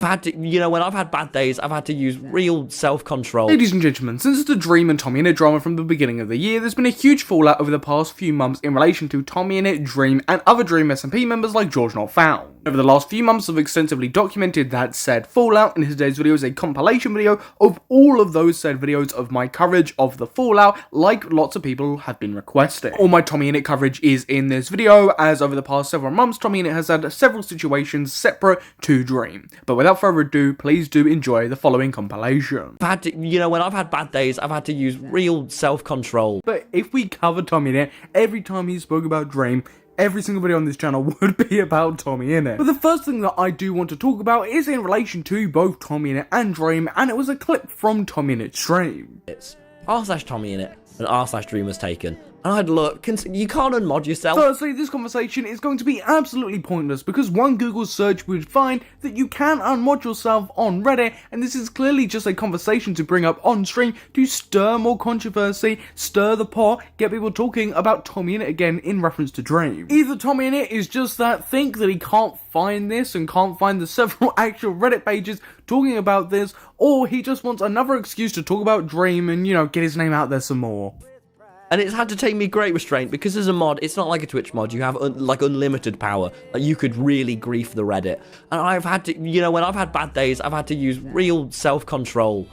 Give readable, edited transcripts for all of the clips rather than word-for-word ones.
When I've had bad days, I've had to use real self-control. Ladies and gentlemen, since the Dream and TommyInnit drama from the beginning of the year, there's been a huge fallout over the past few months in relation to TommyInnit, Dream, and other Dream SMP members like GeorgeNotFound. Over the last few months, I've extensively documented that said fallout, and today's video is a compilation video of all of those said videos of my coverage of the fallout, like lots of people have been requesting. All my TommyInnit coverage is in this video, as over the past several months, TommyInnit has had several situations separate to Dream. But without further ado, please do enjoy the following compilation. When I've had bad days, I've had to use real self-control. But if we cover TommyInnit, every time he spoke about Dream, every single video on this channel would be about TommyInnit. But the first thing that I do want to talk about is in relation to both TommyInnit and Dream, and it was a clip from TommyInnit stream. It's r/TommyInnit and r/Dream was taken. And I'd look, you can't unmod yourself. Firstly, this conversation is going to be absolutely pointless because one Google search would find that you can unmod yourself on Reddit, and this is clearly just a conversation to bring up on stream to stir more controversy, stir the pot, get people talking about TommyInnit again in reference to Dream. Either TommyInnit is just that think that he can't find this and can't find the several actual Reddit pages talking about this, or he just wants another excuse to talk about Dream and, you know, get his name out there some more. And it's had to take me great restraint because as a mod, it's not like a Twitch mod. You have like unlimited power. Like you could really grief the Reddit. And I've had to, when I've had bad days, I've had to use real self-control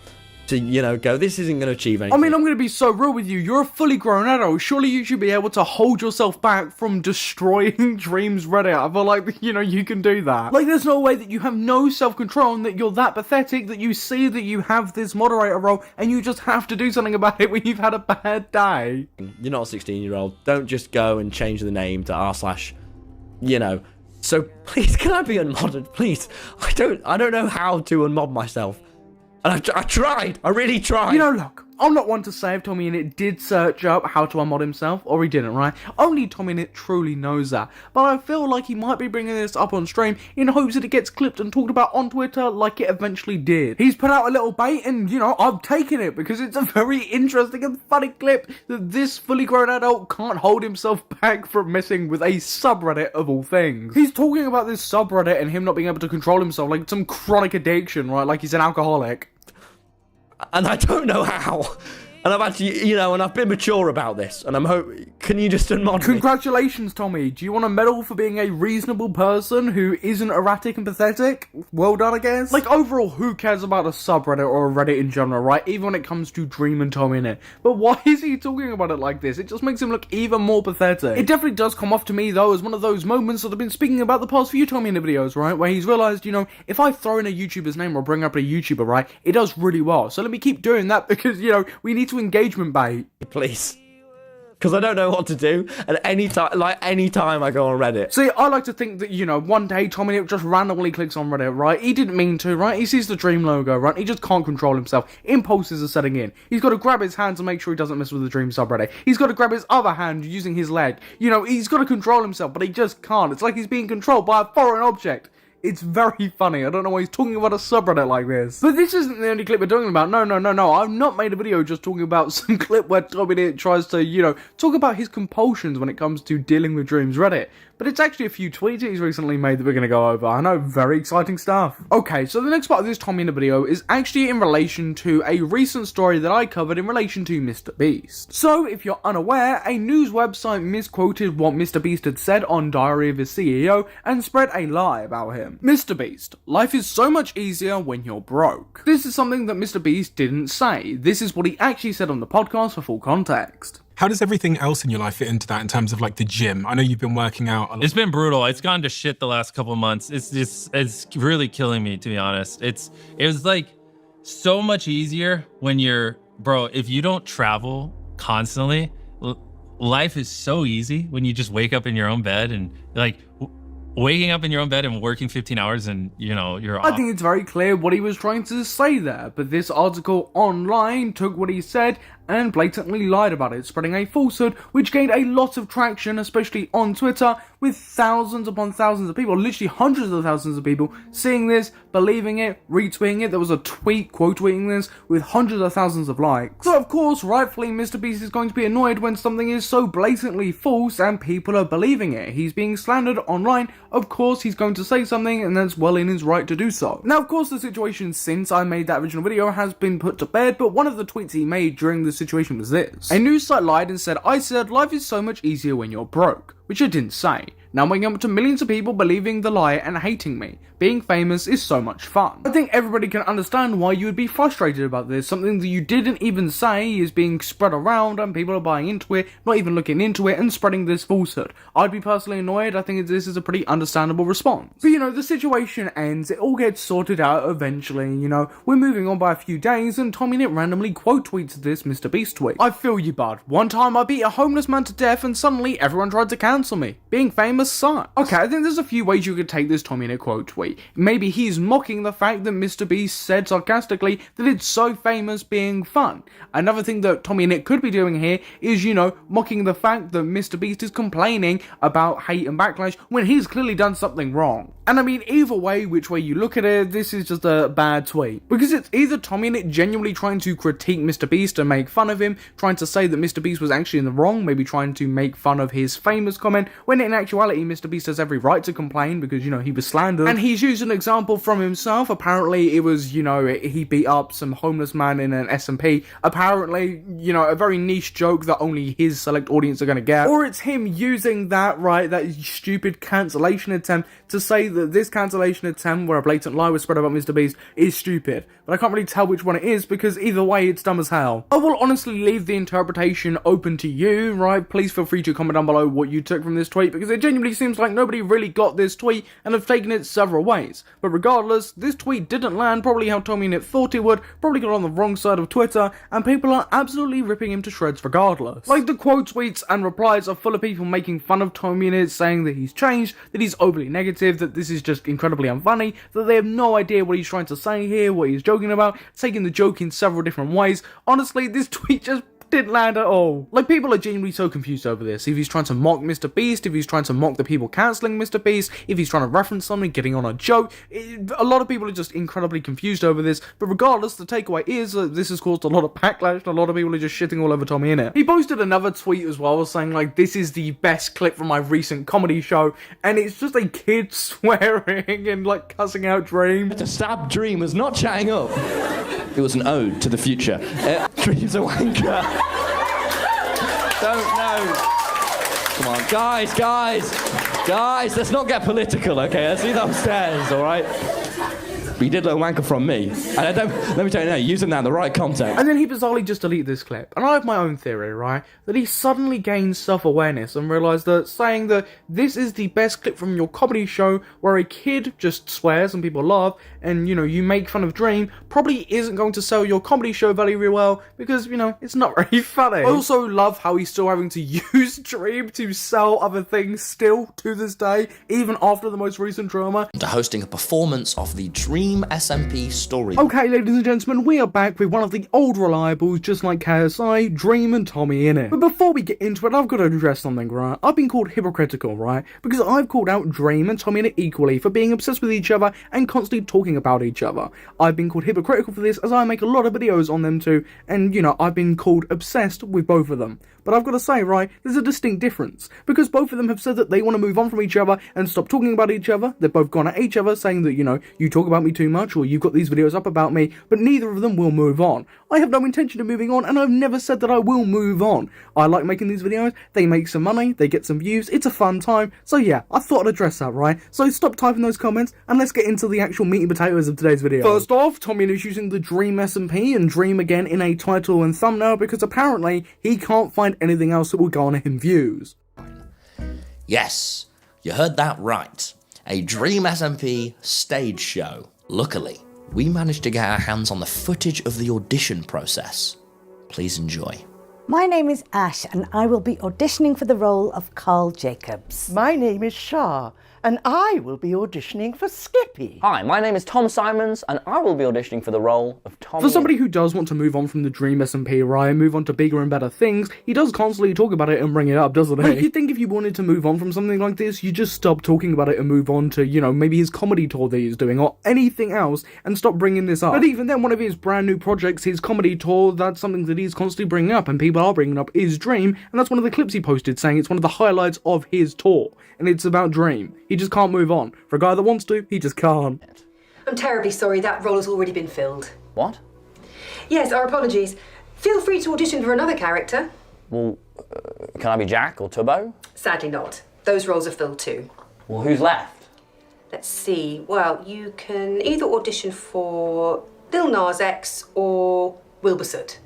to, go, this isn't going to achieve anything. I mean, I'm going to be so real with you. You're a fully grown adult. Surely you should be able to hold yourself back from destroying Dream's Reddit. I feel like, you can do that. Like, there's no way that you have no self-control and that you're that pathetic that you see that you have this moderator role and you just have to do something about it when you've had a bad day. You're not a 16-year-old. Don't just go and change the name to r/, So please, can I be unmodded? Please. I don't know how to unmod myself. And I tried. I really tried. Look, I'm not one to say if TommyInnit did search up how to unmod himself, or he didn't, right? Only TommyInnit truly knows that. But I feel like he might be bringing this up on stream in hopes that it gets clipped and talked about on Twitter like it eventually did. He's put out a little bait and, I'm taking it because it's a very interesting and funny clip that this fully grown adult can't hold himself back from messing with a subreddit of all things. He's talking about this subreddit and him not being able to control himself like some chronic addiction, right? Like he's an alcoholic. And I don't know how. And I've actually, and I've been mature about this. And can you just unmod me? Congratulations, Tommy. Do you want a medal for being a reasonable person who isn't erratic and pathetic? Well done, I guess. Like, overall, who cares about a subreddit or a Reddit in general, right? Even when it comes to Dream and TommyInnit. But why is he talking about it like this? It just makes him look even more pathetic. It definitely does come off to me, though, as one of those moments that I've been speaking about the past few TommyInnit videos, right? Where he's realized, if I throw in a YouTuber's name or bring up a YouTuber, right? It does really well. So let me keep doing that because, we need to engagement bait. Please. Because I don't know what to do at any time, I go on Reddit. See, I like to think that, one day TommyInnit just randomly clicks on Reddit, right? He didn't mean to, right? He sees the Dream logo, right? He just can't control himself. Impulses are setting in. He's got to grab his hand to make sure he doesn't mess with the Dream subreddit. He's got to grab his other hand using his leg. He's got to control himself, but he just can't. It's like he's being controlled by a foreign object. It's very funny. I don't know why he's talking about a subreddit like this. But this isn't the only clip we're talking about. No. I've not made a video just talking about some clip where TommyInnit tries to, talk about his compulsions when it comes to dealing with Dream's Reddit. But it's actually a few tweets he's recently made that we're going to go over. I know, very exciting stuff. Okay, so the next part of this TommyInnit video is actually in relation to a recent story that I covered in relation to MrBeast. So, if you're unaware, a news website misquoted what MrBeast had said on Diary of his CEO and spread a lie about him. MrBeast, life is so much easier when you're broke. This is something that MrBeast didn't say. This is what he actually said on the podcast for full context. How does everything else in your life fit into that in terms of like the gym? I know you've been working out a lot. It's been brutal. It's gone to shit the last couple of months. It's really killing me, to be honest. It was like so much easier when if you don't travel constantly, life is so easy when you just wake up in your own bed and like waking up in your own bed and working 15 hours and, you're off. I think it's very clear what he was trying to say there, but this article online took what he said and blatantly lied about it, spreading a falsehood which gained a lot of traction, especially on Twitter, with thousands upon thousands of people, literally hundreds of thousands of people, seeing this, believing it, retweeting it. There was a tweet quote-tweeting this with hundreds of thousands of likes. So of course, rightfully, MrBeast is going to be annoyed when something is so blatantly false and people are believing it. He's being slandered online of course he's going to say something, and that's well in his right to do so. Now, of course, the situation since I made that original video has been put to bed, but one of the tweets he made during the situation was this. A news site lied and said, "I said life is so much easier when you're broke," which I didn't say. Now I'm waking up to millions of people believing the lie and hating me. Being famous is so much fun. I think everybody can understand why you would be frustrated about this. Something that you didn't even say is being spread around and people are buying into it, not even looking into it, and spreading this falsehood. I'd be personally annoyed. I think this is a pretty understandable response. But you know, the situation ends, it all gets sorted out eventually, you know. We're moving on by a few days and TommyInnit randomly quote tweets this MrBeast tweet. "I feel you, bud. One time I beat a homeless man to death and suddenly everyone tried to cancel me. Being famous sucks." Okay, I think there's a few ways you could take this TommyInnit quote tweet. Maybe he's mocking the fact that MrBeast said sarcastically that it's so famous being fun. Another thing that TommyInnit could be doing here is, you know, mocking the fact that MrBeast is complaining about hate and backlash when he's clearly done something wrong. And I mean, either way, which way you look at it, this is just a bad tweet. Because it's either TommyInnit genuinely trying to critique MrBeast and make fun of him, trying to say that MrBeast was actually in the wrong, maybe trying to make fun of his famous comment, when in actuality MrBeast has every right to complain because, you know, he was slandered. And he's used an example from himself. Apparently it was, you know, he beat up some homeless man in an SMP. Apparently, you know, a very niche joke that only his select audience are going to get. Or it's him using that, right, that stupid cancellation attempt to say that this cancellation attempt where a blatant lie was spread about MrBeast is stupid. But I can't really tell which one it is because either way it's dumb as hell. I will honestly leave the interpretation open to you, right? Please feel free to comment down below what you took from this tweet because it genuinely seems like nobody really got this tweet and have taken it several ways. But regardless, this tweet didn't land probably how TommyInnit thought it would, probably got on the wrong side of Twitter, and people are absolutely ripping him to shreds regardless. Like, the quote tweets and replies are full of people making fun of TommyInnit, saying that he's changed, that he's overly negative, that this is just incredibly unfunny, that they have no idea what he's trying to say here, what he's joking about, taking the joke in several different ways. Honestly, this tweet just didn't land at all. Like, people are genuinely so confused over this. If he's trying to mock MrBeast, if he's trying to mock the people cancelling MrBeast, if he's trying to reference something, getting on a joke, a lot of people are just incredibly confused over this. But regardless, the takeaway is that this has caused a lot of backlash and a lot of people are just shitting all over TommyInnit. He posted another tweet as well saying, like, this is the best clip from my recent comedy show, and it's just a kid swearing and, like, cussing out Dream. To stab Dream was not chatting up. It was an ode to the future. Dream's a wanker. Don't know. Come on, guys, let's not get political, okay? Let's leave upstairs, all right? But he did learn wanker from me. And I don't, let me tell you now, use him now in the right context. And then he bizarrely just deleted this clip. And I have my own theory, right? That he suddenly gained self-awareness and realised that saying that this is the best clip from your comedy show where a kid just swears and people laugh and, you know, you make fun of Dream probably isn't going to sell your comedy show very well because, you know, it's not very funny. I also love how he's still having to use Dream to sell other things still to this day, even after the most recent drama. To hosting a performance of the Dream SMP story. Okay, ladies and gentlemen, we are back with one of the old reliables, just like KSI, Dream and TommyInnit. But before we get into it, I've got to address something, right? I've been called hypocritical, right? Because I've called out Dream and TommyInnit equally for being obsessed with each other and constantly talking about each other. I've been called hypocritical for this as I make a lot of videos on them too, and, you know, I've been called obsessed with both of them. But I've got to say, right, there's a distinct difference. Because both of them have said that they want to move on from each other and stop talking about each other. They've both gone at each other saying that, you know, you talk about me too much or you've got these videos up about me, but neither of them will move on. I have no intention of moving on and I've never said that I will move on. I like making these videos, they make some money, they get some views, it's a fun time. So yeah, I thought I'd address that, right? So stop typing those comments and let's get into the actual meat and potatoes of today's video. First off, TommyInnit is using the Dream SMP and Dream again in a title and thumbnail because apparently he can't find anything else that will garner him views. Yes, you heard that right. A Dream SMP stage show. Luckily, we managed to get our hands on the footage of the audition process. Please enjoy. My name is Ash and I will be auditioning for the role of Carl Jacobs. My name is Shah, and I will be auditioning for Skippy. Hi, my name is Tom Simons, and I will be auditioning for the role of Tommy. For somebody who does want to move on from the Dream SMP, right, move on to bigger and better things, he does constantly talk about it and bring it up, doesn't he? Like, you'd think if you wanted to move on from something like this, you just stop talking about it and move on to, you know, maybe his comedy tour that he's doing, or anything else, and stop bringing this up. But even then, one of his brand new projects, his comedy tour, that's something that he's constantly bringing up, and people are bringing up, is Dream, and that's one of the clips he posted saying it's one of the highlights of his tour, and it's about Dream. He He just can't move on. For a guy that wants to, he just can't. I'm terribly sorry, that role has already been filled. What? Yes, our apologies. Feel free to audition for another character. Well, can I be Jack or Tubbo? Sadly not. Those roles are filled too. Well, who's left? Let's see. Well, you can either audition for Lil Nas X or Wilbur Soot.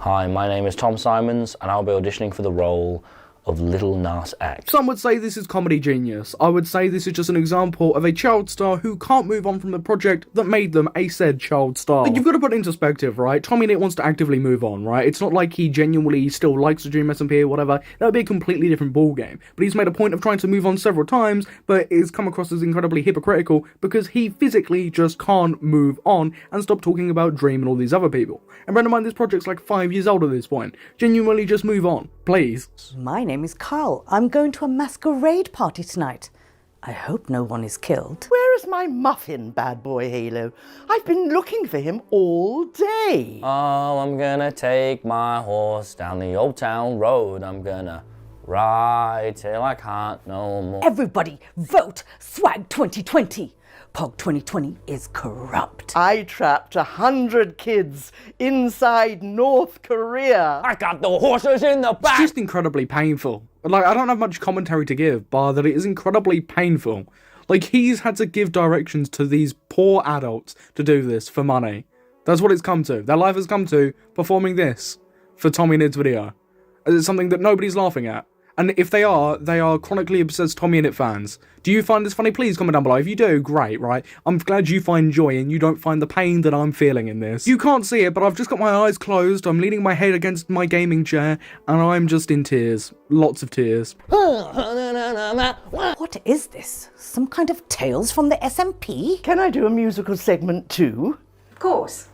Hi, my name is Tom Simons, and I'll be auditioning for the role of Little Nas X. Some would say this is comedy genius. I would say this is just an example of a child star who can't move on from the project that made them a said child star. Like, you've got to put it into perspective, right? TommyInnit wants to actively move on, right? It's not like he genuinely still likes the Dream SMP or whatever. That would be a completely different ballgame. But he's made a point of trying to move on several times, but it's come across as incredibly hypocritical because he physically just can't move on and stop talking about Dream and all these other people. And bear in mind, this project's like 5 years old at this point. Genuinely just move on, please. My name is Carl. I'm going to a masquerade party tonight. I hope no one is killed. Where is my muffin, bad boy Halo? I've been looking for him all day. Oh, I'm gonna take my horse down the old town road. I'm gonna ride till I can't no more. Everybody vote Swag 2020. Pog 2020 is corrupt. I trapped 100 kids inside North Korea. I got the horses in the It's back. just incredibly painful. Like, I don't have much commentary to give, bar that it is incredibly painful. Like, he's had to give directions to these poor adults to do this for money. That's what it's come to. Their life has come to performing this for TommyInnit's video. It's something that nobody's laughing at. And if they are chronically obsessed TommyInnit fans. Do you find this funny? Please comment down below. If you do, great, right? I'm glad you find joy and you don't find the pain that I'm feeling in this. You can't see it, but I've just got my eyes closed, I'm leaning my head against my gaming chair, and I'm just in tears. Lots of tears. What is this? Some kind of Tales from the SMP? Can I do a musical segment too? Of course.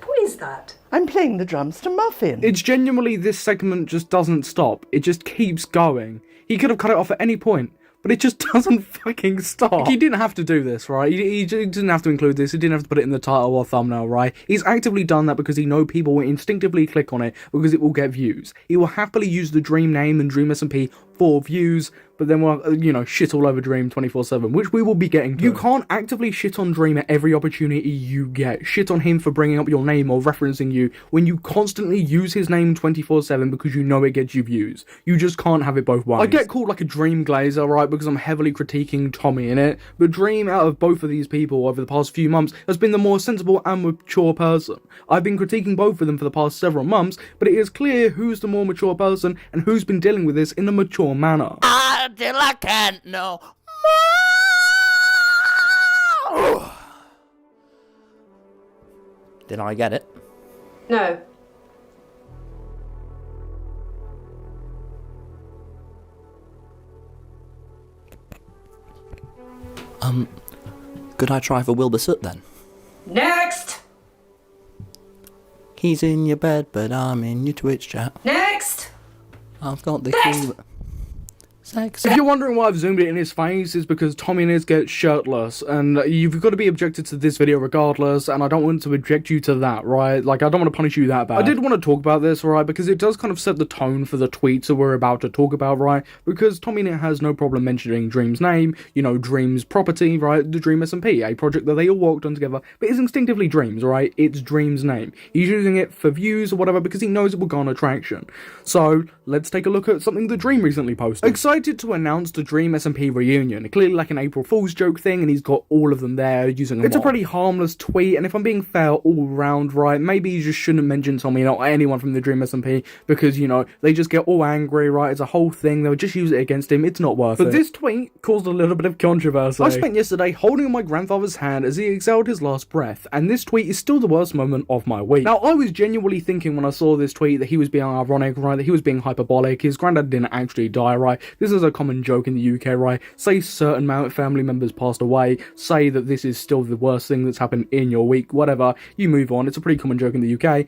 What is that? I'm playing the drums to Muffin. It's genuinely, this segment just doesn't stop. It just keeps going. He could have cut it off at any point, but it just doesn't fucking stop. He didn't have to do this, right? He didn't have to include this. He didn't have to put it in the title or thumbnail, right? He's actively done that because he knows people will instinctively click on it because it will get views. He will happily use the Dream name and Dream SMP for views, but then we'll, you know, shit all over Dream 24/7, which we will be getting to. You can't actively shit on Dream at every opportunity you get. Shit on him for bringing up your name or referencing you when you constantly use his name 24/7 because you know it gets you views. You just can't have it both ways. I get called like a Dream glazer, right, because I'm heavily critiquing TommyInnit, but Dream, out of both of these people over the past few months, has been the more sensible and mature person. I've been critiquing both of them for the past several months, but it is clear who's the more mature person and who's been dealing with this in a mature manner. Until I can't no more. Did I get it? No. Could I try for Wilbur Soot then? Next! He's in your bed, but I'm in your Twitch chat. Next! I've got the Next! key. Sex. If you're wondering why I've zoomed it in his face, it's because TommyInnit gets shirtless, and you've got to be objected to this video regardless, and I don't want to object you to that, right? Like, I don't want to punish you that bad. I did want to talk about this, right, because it does kind of set the tone for the tweets that we're about to talk about, right? Because TommyInnit has no problem mentioning Dream's name, you know, Dream's property, right? The Dream SMP, a project that they all worked on together, but it's instinctively Dream's, right? It's Dream's name. He's using it for views or whatever because he knows it will garner traction. So, let's take a look at something that Dream recently posted. Excited to announce the Dream SMP reunion. Clearly like an April Fool's joke thing, and he's got all of them there using a mod. It's a pretty harmless tweet, and if I'm being fair all round, right, maybe you just shouldn't mention TommyInnit or anyone from the Dream SMP because, you know, they just get all angry, right? It's a whole thing. They'll just use it against him. It's not worth it. But this tweet caused a little bit of controversy. I spent yesterday holding my grandfather's hand as he exhaled his last breath, and this tweet is still the worst moment of my week. Now, I was genuinely thinking when I saw this tweet that he was being ironic, right, that he was being hyperbolic. His granddad didn't actually die, right? This is a common joke in the UK, right? Say certain family members passed away, say that this is still the worst thing that's happened in your week, whatever, you move on. It's a pretty common joke in the UK.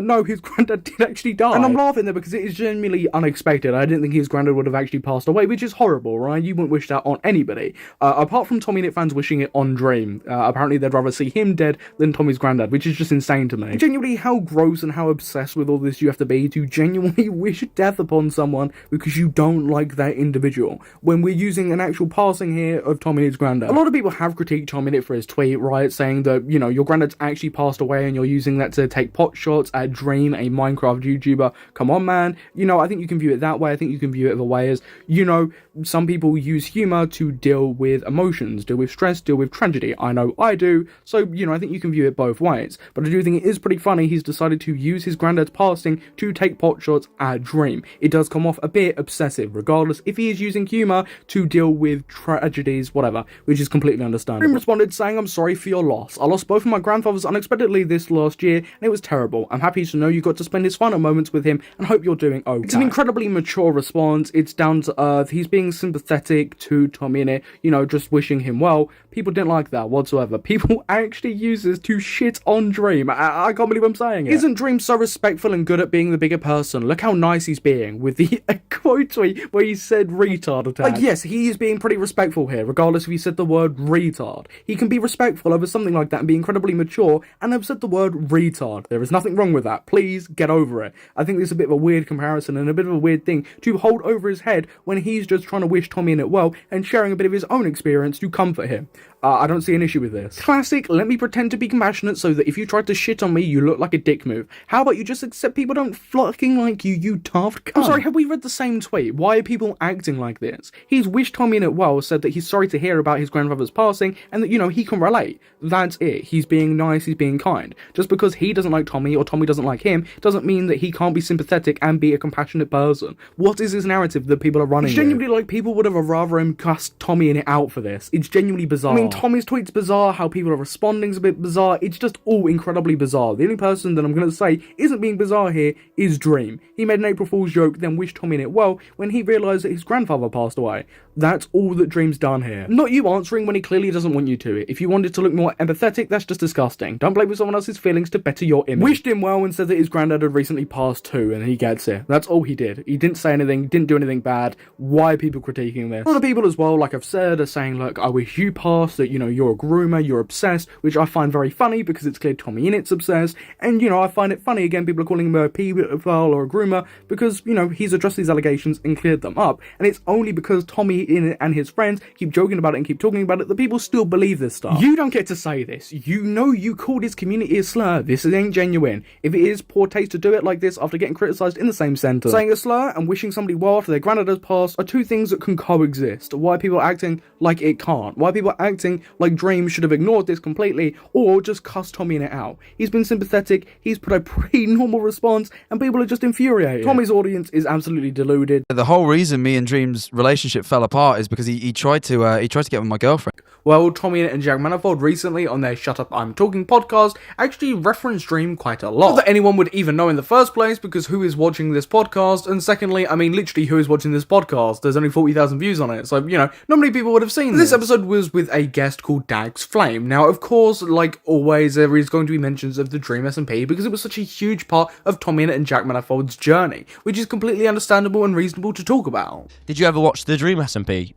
No, his granddad did actually die. And I'm laughing there because it is genuinely unexpected. I didn't think his granddad would have actually passed away, which is horrible, right? You wouldn't wish that on anybody. Apart from TommyInnit fans wishing it on Dream. Apparently they'd rather see him dead than Tommy's granddad, which is just insane to me. Genuinely, how gross and how obsessed with all this you have to be to genuinely wish death upon someone because you don't like that individual, when we're using an actual passing here of TommyInnit's granddad. A lot of people have critiqued TommyInnit for his tweet, right, saying that, you know, your granddad's actually passed away and you're using that to take pot shots at Dream, a Minecraft YouTuber. Come on, man. You know, I think you can view it that way. I think you can view it the way as, you know, some people use humor to deal with emotions, deal with stress, deal with tragedy. I know I do, so, you know, I think you can view it both ways. But I do think it is pretty funny he's decided to use his granddad's passing to take pot shots at Dream. It does come off a bit obsessive, regardless if he is using humor to deal with tragedies, whatever, which is completely understandable. Dream responded saying, "I'm sorry for your loss. I lost both of my grandfathers unexpectedly this last year, and it was terrible. I'm happy to know you got to spend his final moments with him, and hope you're doing okay." It's an incredibly mature response. It's down to earth. He's being sympathetic to TommyInnit, you know, just wishing him well. People didn't like that whatsoever. People actually use this to shit on Dream. I can't believe I'm saying it. Isn't Dream so respectful and good at being the bigger person? Look how nice he's being with the quote tweet where he said retard attack. Like, yes, he is being pretty respectful here, regardless if he said the word retard. He can be respectful over something like that and be incredibly mature and have said the word retard. There is nothing wrong with that. Please get over it. I think this is a bit of a weird comparison and a bit of a weird thing to hold over his head when he's just trying to wish TommyInnit well and sharing a bit of his own experience to comfort him. I don't see an issue with this. Classic, let me pretend to be compassionate so that if you try to shit on me, you look like a dick move. How about you just accept people don't fucking like you, you daft cunt? I'm sorry, have we read the same tweet? Why are people acting like this? He's wished TommyInnit well, said that he's sorry to hear about his grandfather's passing, and that, you know, he can relate. That's it. He's being nice, he's being kind. Just because he doesn't like Tommy or Tommy doesn't like him, doesn't mean that he can't be sympathetic and be a compassionate person. What is this narrative that people are running? It's genuinely like people would have rather him cussed TommyInnit out for this. It's genuinely bizarre. I mean, Tommy's tweet's bizarre, how people are responding's a bit bizarre, it's just all incredibly bizarre. The only person that I'm going to say isn't being bizarre here is Dream. He made an April Fool's joke, then wished TommyInnit well when he realised that his grandfather passed away. That's all that Dream's done here. Not you answering when he clearly doesn't want you to. If you wanted to look more empathetic, that's just disgusting. Don't play with someone else's feelings to better your image. Wished him well and said that his granddad had recently passed too, and he gets it. That's all he did. He didn't say anything, didn't do anything bad. Why are people critiquing this? A lot of people as well, like I've said, are saying, look, I wish you passed, that, you know, you're a groomer, you're obsessed, which I find very funny because it's clear TommyInnit's obsessed, and, you know, I find it funny, again, people are calling him a pedophile or a groomer because, you know, he's addressed these allegations and cleared them up, and it's only because TommyInnit and his friends keep joking about it and keep talking about it that people still believe this stuff. You don't get to say this. You know you called his community a slur. This ain't genuine. If it is poor taste to do it like this after getting criticised in the same sentence, saying a slur and wishing somebody well after their granddad has passed are two things that can coexist. Why are people acting like it can't? Why are people acting like Dream should have ignored this completely or just cussed TommyInnit out? He's been sympathetic, he's put a pretty normal response, and people are just infuriated. Tommy's audience is absolutely deluded. The whole reason me and Dream's relationship fell apart is because he tried to get with my girlfriend. Well, TommyInnit and Jack Manifold recently on their Shut Up I'm Talking podcast actually referenced Dream quite a lot. Not that anyone would even know in the first place, because who is watching this podcast? And secondly, I mean, literally, who is watching this podcast? There's only 40,000 views on it, so, you know, not many people would have seen this. This episode was with a guest called Dax Flame. Now, of course, like always, there is going to be mentions of the Dream SMP because it was such a huge part of TommyInnit and Jack Manifold's journey, which is completely understandable and reasonable to talk about. Did you ever watch the Dream SMP?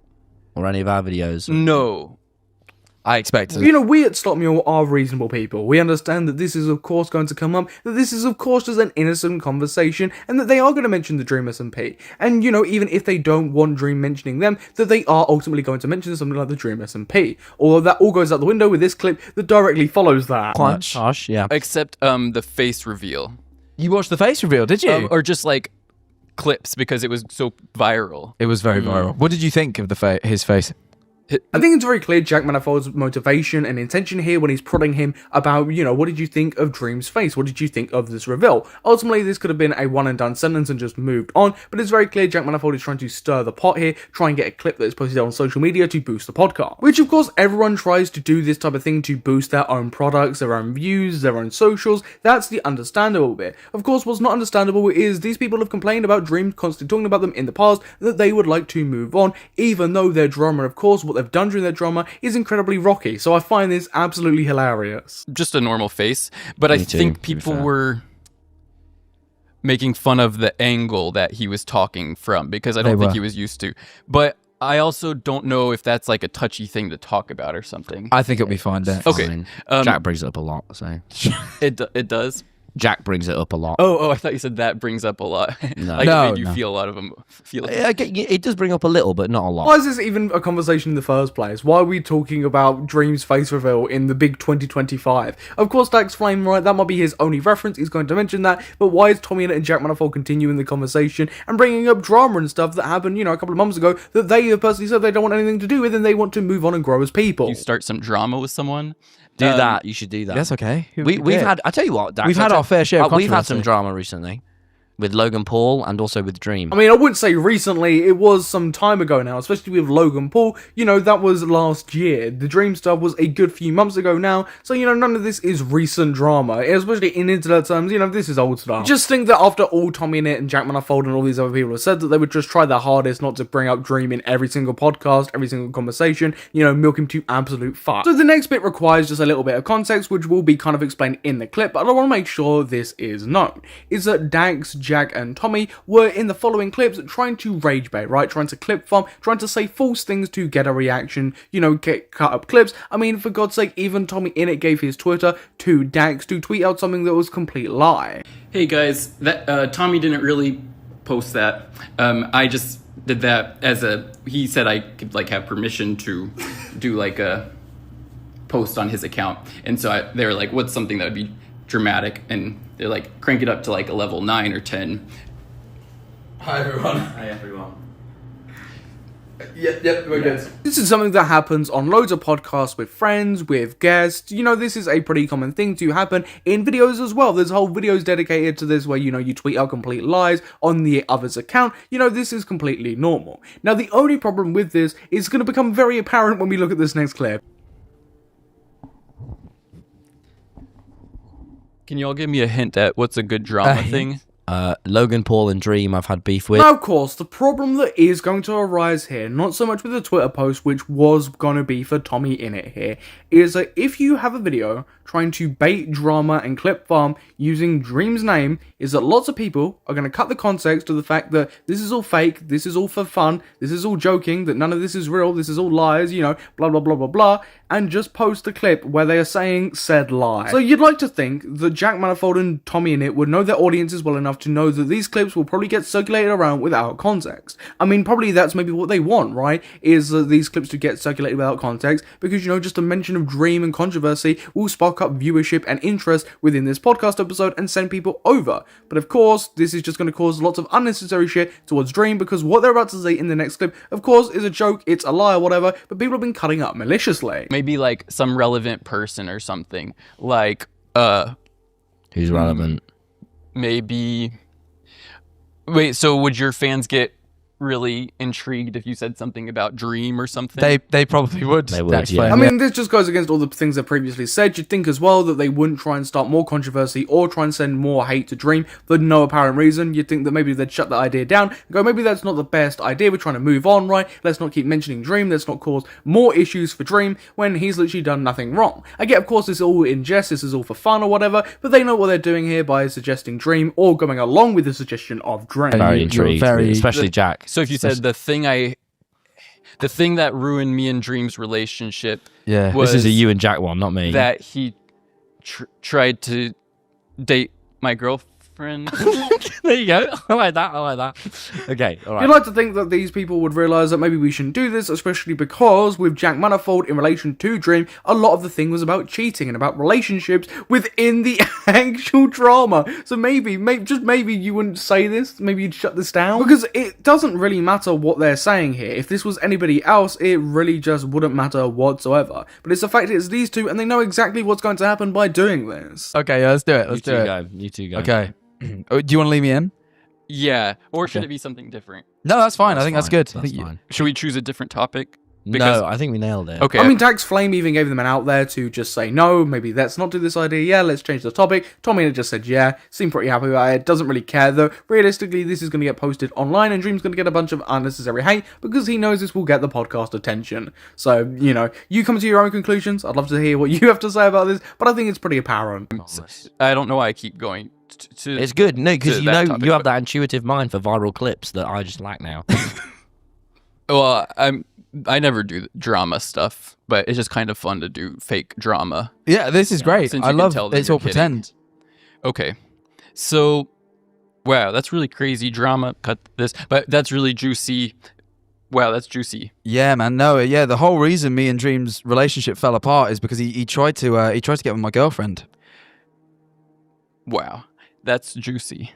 Or any of our videos? No. I expected. You know, we at Stop Mule are reasonable people. We understand that this is of course going to come up, that this is of course just an innocent conversation, and that they are going to mention the Dream SMP. And, you know, even if they don't want Dream mentioning them, that they are ultimately going to mention something like the Dream SMP. Although that all goes out the window with this clip that directly follows that. Quite harsh, yeah. Except the face reveal. You watched the face reveal, did you? Or just like clips because it was so viral. It was very viral. What did you think of his face? I think it's very clear Jack Manifold's motivation and intention here when he's prodding him about, what did you think of Dream's face? What did you think of this reveal? Ultimately, this could have been a one and done sentence and just moved on, but it's very clear Jack Manifold is trying to stir the pot here, try and get a clip that is posted on social media to boost the podcast. Which, of course, everyone tries to do this type of thing to boost their own products, their own views, their own socials. That's the understandable bit. Of course, what's not understandable is these people have complained about Dream constantly talking about them in the past, that they would like to move on, even though their drama, of course, what they've done during their drama is incredibly rocky. So I find this absolutely hilarious. Just a normal face, but I think people were making fun of the angle that he was talking from, because I don't think he was used to. But I also don't know if that's like a touchy thing to talk about or something. I think it'll be fine. Okay. Jack brings it up a lot, so it does. Jack brings it up a lot. Oh, I thought you said that brings up a lot. No, like no, it made you no. feel a lot of them. It does bring up a little, but not a lot. Why is this even a conversation in the first place? Why are we talking about Dream's face reveal in the big 2025? Of course, Dax Flame, right, that might be his only reference, he's going to mention that, but why is TommyInnit and Jack Manifold continuing the conversation and bringing up drama and stuff that happened, a couple of months ago that they have personally said they don't want anything to do with and they want to move on and grow as people? You start some drama with someone. Do that. You should do that. That's okay. We've had. I tell you what, Dax, we've had our fair share of we've had some controversy. drama recently with Logan Paul and also with Dream. I mean, I wouldn't say recently, it was some time ago now, especially with Logan Paul, that was last year. The Dream stuff was a good few months ago now, so, none of this is recent drama, especially in internet terms, this is old stuff. Just think that after all TommyInnit and Jack Manifold and all these other people have said that they would just try their hardest not to bring up Dream in every single podcast, every single conversation, milk him to absolute fuck. So the next bit requires just a little bit of context, which will be kind of explained in the clip, but I want to make sure this is known, is that Dax, Jack and Tommy were in the following clips trying to rage bait, right? Trying to clip farm, trying to say false things to get a reaction, get cut up clips. I mean, for God's sake, even TommyInnit gave his Twitter to Dax to tweet out something that was a complete lie. Hey guys, that Tommy didn't really post that. I just did that as he said I could have permission to do a post on his account. And so they were like, what's something that would be dramatic? And they're like, crank it up to a level 9 or 10. Hi everyone. Hi everyone. Yep, we're good. This is something that happens on loads of podcasts with friends, with guests. This is a pretty common thing to happen in videos as well. There's whole videos dedicated to this where, you tweet out complete lies on the other's account. This is completely normal. Now, the only problem with this is going to become very apparent when we look at this next clip. Can you all give me a hint at what's a good drama thing? Logan Paul and Dream I've had beef with. Now, of course, the problem that is going to arise here, not so much with the Twitter post, which was going to be for TommyInnit here, is that if you have a video trying to bait drama and clip farm using Dream's name, is that lots of people are going to cut the context to the fact that this is all fake, this is all for fun, this is all joking, that none of this is real, this is all lies, blah, blah, blah, blah, blah, and just post a clip where they are saying said lie. So you'd like to think that Jack Manifold and TommyInnit would know their audiences well enough to know that these clips will probably get circulated around without context. I mean, probably that's maybe what they want, right? Is these clips to get circulated without context, because, just a mention of Dream and controversy will spark up viewership and interest within this podcast episode and send people over. But of course, this is just going to cause lots of unnecessary shit towards Dream, because what they're about to say in the next clip, of course, is a joke, it's a lie or whatever, but people have been cutting up maliciously. Maybe some relevant person or something. Who's relevant? Maybe. Wait, so would your fans get really intrigued if you said something about Dream or something? They probably would. They would, yeah. I mean, this just goes against all the things they previously said. You'd think as well that they wouldn't try and start more controversy or try and send more hate to Dream for no apparent reason. You'd think that maybe they'd shut the idea down and go, maybe that's not the best idea, we're trying to move on, right? Let's not keep mentioning Dream, let's not cause more issues for Dream when he's literally done nothing wrong. I get, of course, this is all in jest, this is all for fun or whatever, but they know what they're doing here by suggesting Dream or going along with the suggestion of Dream. Very intrigued, especially Jack. So if you said the thing that ruined me and Dream's relationship, this is a you and Jack one, not me. That he tried to date my girlfriend girlfriend. There you go. I like that. Okay, all right. You'd like to think that these people would realise that maybe we shouldn't do this, especially because with Jack Manifold in relation to Dream, a lot of the thing was about cheating and about relationships within the actual drama. So maybe you wouldn't say this, maybe you'd shut this down. Because it doesn't really matter what they're saying here. If this was anybody else, it really just wouldn't matter whatsoever. But it's the fact it's these two, and they know exactly what's going to happen by doing this. Okay, yeah, let's do it. Let's do it. You two go. Okay. Oh, do you want to leave me in? Yeah, or should it be something different? No, that's fine. I think that's good. That's fine. Should we choose a different topic? No, I think we nailed it. Okay. I mean, Dax Flame even gave them an out there to just say, no, maybe let's not do this idea. Yeah, let's change the topic. TommyInnit just said, yeah, seemed pretty happy about it. Doesn't really care, though. Realistically, this is going to get posted online, and Dream's going to get a bunch of unnecessary hate because he knows this will get the podcast attention. So, you know, you come to your own conclusions. I'd love to hear what you have to say about this, but I think it's pretty apparent. I don't know why I keep going to It's good. No, because to you that know topic, you have but- that intuitive mind for viral clips that I just lack now. Well, I never do drama stuff, but it's just kind of fun to do fake drama. Yeah, this is great. Since I you can love tell that it's you're all kidding. pretend. Okay, so wow, that's really crazy drama. Cut this, but that's really juicy. Wow, that's juicy. Yeah, man. No, yeah. The whole reason me and Dream's relationship fell apart is because he tried to get with my girlfriend. Wow, that's juicy.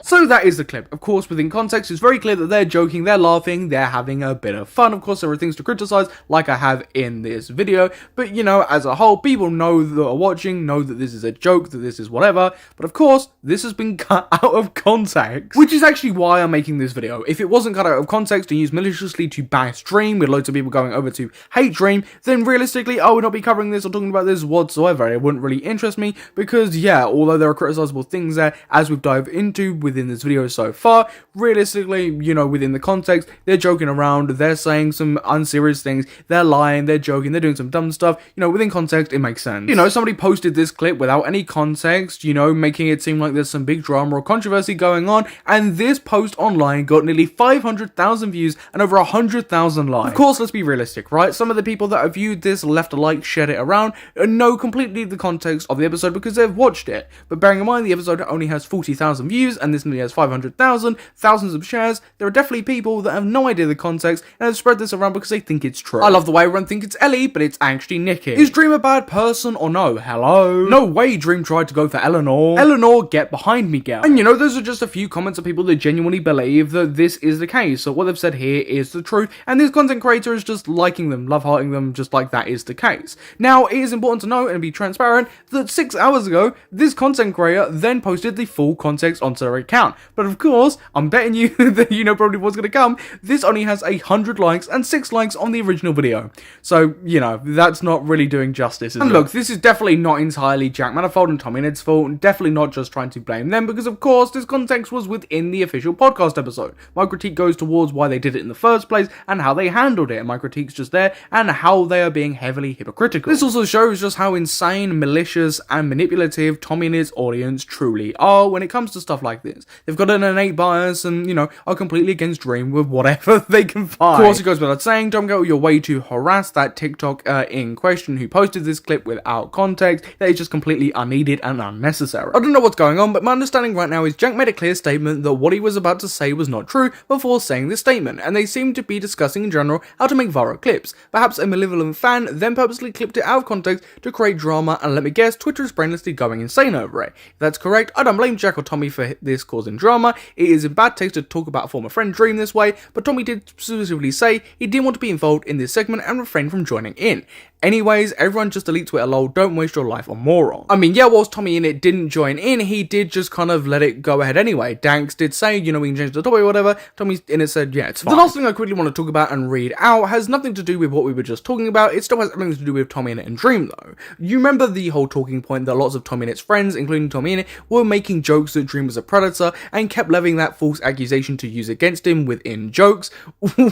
So that is the clip. Of course, within context, it's very clear that they're joking, they're laughing, they're having a bit of fun. Of course, there are things to criticize, like I have in this video. But, you know, as a whole, people know that are watching, know that this is a joke, that this is whatever. But of course, this has been cut out of context. Which is actually why I'm making this video. If it wasn't cut out of context and used maliciously to bash Dream, with loads of people going over to hate Dream, then realistically, I would not be covering this or talking about this whatsoever. It wouldn't really interest me because, yeah, although there are criticizable things there, as we've dived into within this video so far, realistically, you know, within the context, they're joking around, they're saying some unserious things, they're lying, they're joking, they're doing some dumb stuff. You know, within context, it makes sense. You know, somebody posted this clip without any context, you know, making it seem like there's some big drama or controversy going on, and this post online got nearly 500,000 views and over 100,000 likes. Of course, let's be realistic, right? Some of the people that have viewed this, left a like, shared it around, know completely the context of the episode because they've watched it. But bearing in mind, the episode only has 40,000 views, and this nearly has 500,000, thousands of shares. There are definitely people that have no idea the context and have spread this around because they think it's true. I love the way everyone thinks it's Ellie, but it's actually Nikki. Is Dream a bad person or no? Hello? No way Dream tried to go for Eleanor. Eleanor, get behind me, girl. And you know, those are just a few comments of people that genuinely believe that this is the case. So what they've said here is the truth, and this content creator is just liking them, love-hearting them, just like that is the case. Now, it is important to note and be transparent that 6 hours ago, this content creator then posted the full context onto their account. But of course, I'm betting you that you know probably what's going to come. This only has 100 likes and 6 likes on the original video. So, you know, that's not really doing justice, is it? And look, this is definitely not entirely Jack Manifold and TommyInnit's fault. Definitely not just trying to blame them, because of course, this context was within the official podcast episode. My critique goes towards why they did it in the first place and how they handled it. And my critique's just there and how they are being heavily hypocritical. This also shows just how insane, malicious, and manipulative TommyInnit's audience truly are when it comes to stuff like this. They've got an innate bias and, you know, are completely against Dream with whatever they can find. Of course, it goes without saying, don't go your way to harass that TikTok in question who posted this clip without context. That is just completely unneeded and unnecessary. I don't know what's going on, but my understanding right now is Jack made a clear statement that what he was about to say was not true before saying this statement, and they seem to be discussing in general how to make viral clips. Perhaps a malevolent fan then purposely clipped it out of context to create drama, and let me guess, Twitter is brainlessly going insane over it. If that's correct, I don't blame Jack or Tommy for this causing drama. It is in bad taste to talk about a former friend Dream this way, but Tommy did specifically say he didn't want to be involved in this segment and refrain from joining in. Anyways, everyone just delete Twitter lol, don't waste your life on moron. I mean, yeah, whilst TommyInnit didn't join in, he did just kind of let it go ahead anyway. Danks did say, you know, we can change the topic or whatever. TommyInnit said, yeah, it's fine. The last thing I quickly want to talk about and read out has nothing to do with what we were just talking about. It still has everything to do with TommyInnit and Dream though. You remember the whole talking point that lots of TommyInnit's friends, including TommyInnit, were making jokes that Dream was a predator and kept levying that false accusation to use against him within jokes.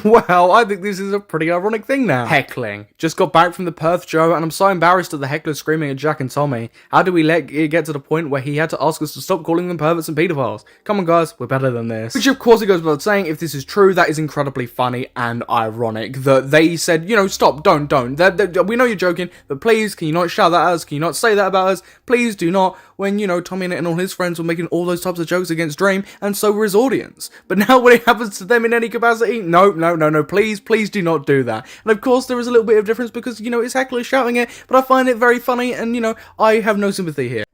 Well, I think this is a pretty ironic thing now. Heckling. Just got back from the Perth show and I'm so embarrassed at the hecklers screaming at Jack and Tommy. How did we let it get to the point where he had to ask us to stop calling them perverts and pedophiles? Come on guys, we're better than this. Which of course it goes without saying, if this is true, that is incredibly funny and ironic that they said, you know, stop, don't. We know you're joking, but please, can you not shout that at us? Can you not say that about us? Please do not. When, you know, TommyInnit and all his friends were making all those types of jokes against Dream, and so were his audience. But now when it happens to them in any capacity, no, please do not do that. And of course there is a little bit of difference because, you know, it's Hecklers shouting it, but I find it very funny and, you know, I have no sympathy here.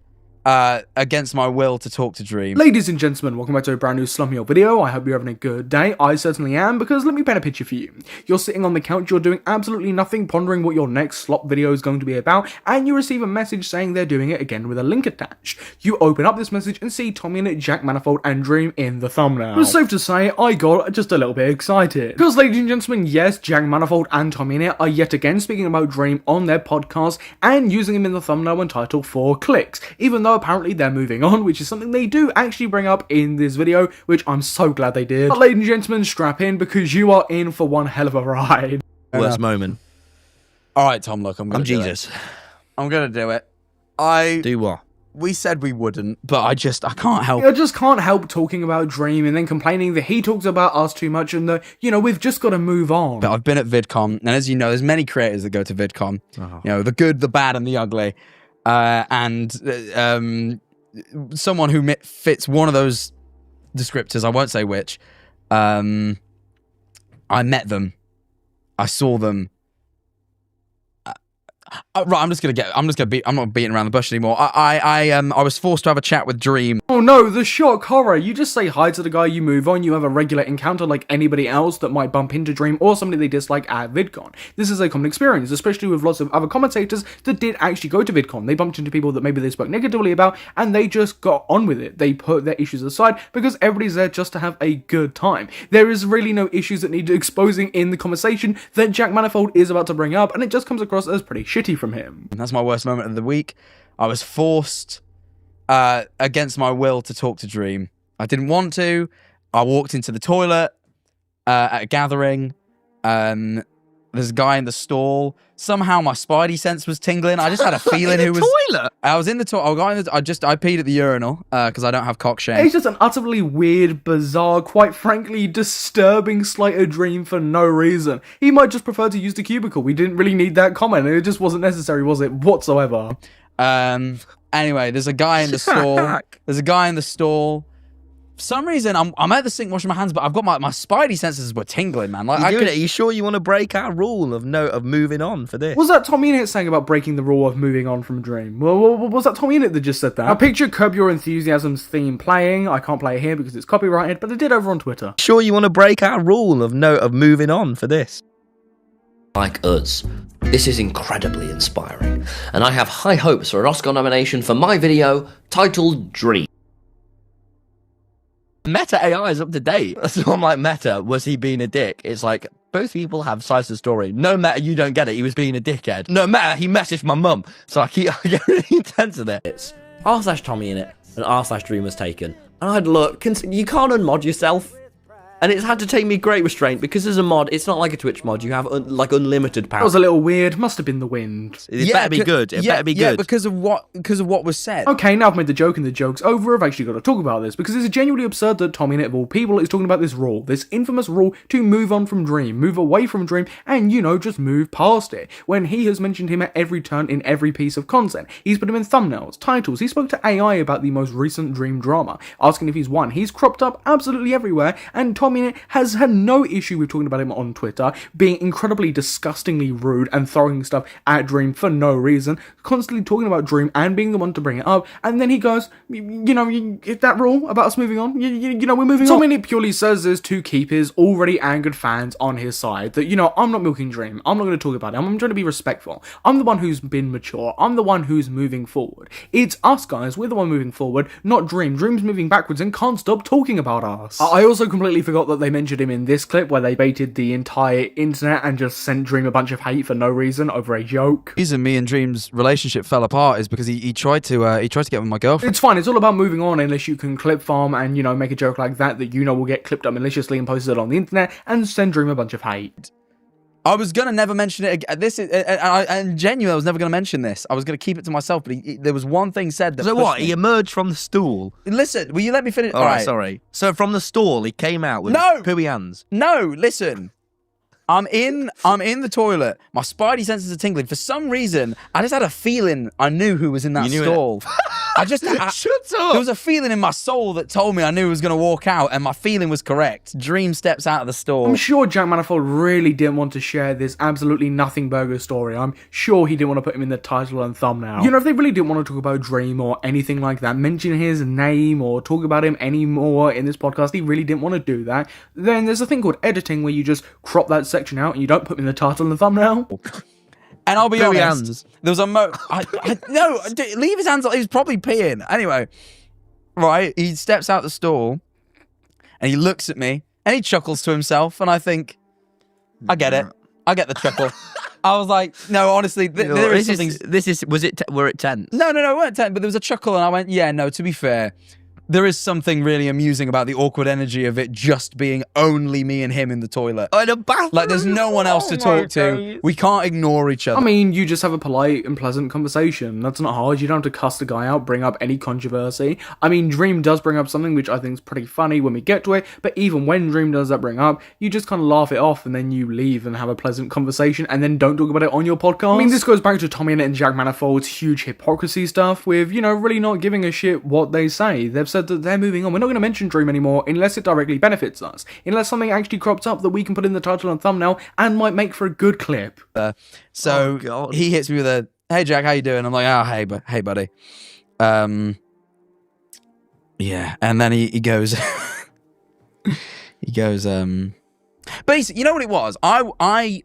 Against my will to talk to Dream. Ladies and gentlemen, welcome back to a brand new Slump Your video. I hope you're having a good day. I certainly am, because let me paint a picture for you. You're sitting on the couch, you're doing absolutely nothing, pondering what your next slop video is going to be about, and you receive a message saying they're doing it again with a link attached. You open up this message and see TommyInnit, Jack Manifold, and Dream in the thumbnail. It's safe to say, I got just a little bit excited. Because, ladies and gentlemen, yes, Jack Manifold and TommyInnit are yet again speaking about Dream on their podcast and using him in the thumbnail and title for clicks, even though apparently they're moving on, which is something they do actually bring up in this video, which I'm so glad they did. But ladies and gentlemen, strap in because you are in for one hell of a ride. Worst moment. Alright, Tom, look, I'm Jesus. I'm gonna do it. Do what? We said we wouldn't, but I can't help. I just can't help talking about Dream and then complaining that he talks about us too much and that, you know, we've just got to move on. But I've been at VidCon, and as you know, there's many creators that go to VidCon. Oh. You know, the good, the bad, and the ugly. Someone who fits one of those descriptors, I won't say which, I met them. I saw them. Right, I'm not beating around the bush anymore. I was forced to have a chat with Dream. Oh no, the shock horror. You just say hi to the guy, you move on, you have a regular encounter like anybody else that might bump into Dream or somebody they dislike at VidCon. This is a common experience, especially with lots of other commentators that did actually go to VidCon. They bumped into people that maybe they spoke negatively about and they just got on with it. They put their issues aside because everybody's there just to have a good time. There is really no issues that need exposing in the conversation that Jack Manifold is about to bring up, and it just comes across as pretty shitty from him. And that's my worst moment of the week. I was forced against my will to talk to Dream. I didn't want to. I walked into the toilet at a gathering. There's a guy in the stall. Somehow my spidey sense was tingling. I just had a feeling who was toilet. I was in the toilet. I peed at the urinal because I don't have cock shame. It's just an utterly weird, bizarre, quite frankly disturbing slight of Dream for no reason. He might just prefer to use the cubicle. We didn't really need that comment. It just wasn't necessary, was it, whatsoever? Anyway, there's a guy in the stall. There's a guy in the stall. For some reason, I'm at the sink washing my hands, but I've got my spidey senses were tingling, man. Like, Are you sure you want to break our rule of moving on for this? Was that TommyInnit saying about breaking the rule of moving on from Dream? Well, was that TommyInnit that just said that? I picture Curb Your Enthusiasm's theme playing. I can't play it here because it's copyrighted, but I did over on Twitter. Sure you want to break our rule of moving on for this? Like us. This is incredibly inspiring, and I have high hopes for an Oscar nomination for my video titled Dream. Meta AI is up to date. So I'm like, Meta, was he being a dick? It's like, both people have sides of the story. No, Meta, you don't get it. He was being a dickhead. No, Meta, he messaged my mum. So I get really intense with it. It's r/TommyInnit and r/Dream was taken. And I'd look, you can't unmod yourself. And it's had to take me great restraint because as a mod, it's not like a Twitch mod. You have like unlimited power. That was a little weird. Must have been the wind. It better be good. It better be good. Yeah, because of what was said. Okay, now I've made the joke and the joke's over. I've actually got to talk about this because it's genuinely absurd that TommyInnit of all people is talking about this rule, this infamous rule to move on from Dream, move away from Dream, and, you know, just move past it. When he has mentioned him at every turn in every piece of content. He's put him in thumbnails, titles. He spoke to AI about the most recent Dream drama, asking if he's won. He's cropped up absolutely everywhere, and TommyInnit has had no issue with talking about him on Twitter, being incredibly disgustingly rude and throwing stuff at Dream for no reason, constantly talking about Dream and being the one to bring it up, and then he goes, you know, that rule about us moving on, you know, we're moving on. TommyInnit purely says this to keep his already angered fans on his side, that, you know, I'm not milking Dream, I'm not going to talk about it, I'm trying to be respectful, I'm the one who's been mature, I'm the one who's moving forward. It's us guys, we're the one moving forward, not Dream. Dream's moving backwards and can't stop talking about us. I also completely forgot forgot that they mentioned him in this clip where they baited the entire internet and just sent Dream a bunch of hate for no reason over a joke. The reason me and Dream's relationship fell apart is because he tried to get with my girlfriend. It's fine. It's all about moving on unless you can clip farm and, you know, make a joke like that you know will get clipped up maliciously and posted on the internet and send Dream a bunch of hate. I was gonna never mention it again. And genuinely, I was never gonna mention this. I was gonna keep it to myself. But there was one thing said that. So what? He emerged from the stool. Listen, will you let me finish? All right, sorry. So from the stall, he came out with pooey hands. No, listen. I'm in the toilet. My spidey senses are tingling. For some reason, I just had a feeling I knew who was in that stall. Shut up. There was a feeling in my soul that told me I knew he was going to walk out, and my feeling was correct. Dream steps out of the stall. I'm sure Jack Manifold really didn't want to share this absolutely nothing burger story. I'm sure he didn't want to put him in the title and thumbnail. You know, if they really didn't want to talk about Dream or anything like that, mention his name or talk about him anymore in this podcast, he really didn't want to do that, then there's a thing called editing where you just crop that section out and you don't put him in the title and thumbnail. And I'll be honest, there was a no, leave his hands up. He was probably peeing. Anyway, right, he steps out the stall and he looks at me and he chuckles to himself. And I think, I get it. I get the chuckle. I was like, no, honestly, there is something. Were it tense? No, we weren't tense, but there was a chuckle and I went, yeah, no, to be fair, there is something really amusing about the awkward energy of it just being only me and him in the toilet. In a bathroom? Like, there's no one else to talk to. We can't ignore each other. I mean, you just have a polite and pleasant conversation. That's not hard. You don't have to cuss the guy out, bring up any controversy. I mean, Dream does bring up something which I think is pretty funny when we get to it, but even when Dream does that bring up, you just kind of laugh it off and then you leave and have a pleasant conversation and then don't talk about it on your podcast. I mean, this goes back to TommyInnit and Jack Manifold's huge hypocrisy stuff with, you know, really not giving a shit what they say. They've said that they're moving on. We're not going to mention Dream anymore unless it directly benefits us. Unless something actually crops up that we can put in the title and thumbnail and might make for a good clip. So he hits me with a, hey Jack, how you doing? I'm like, oh, hey buddy. Yeah. And then he goes, basically, you know what it was? I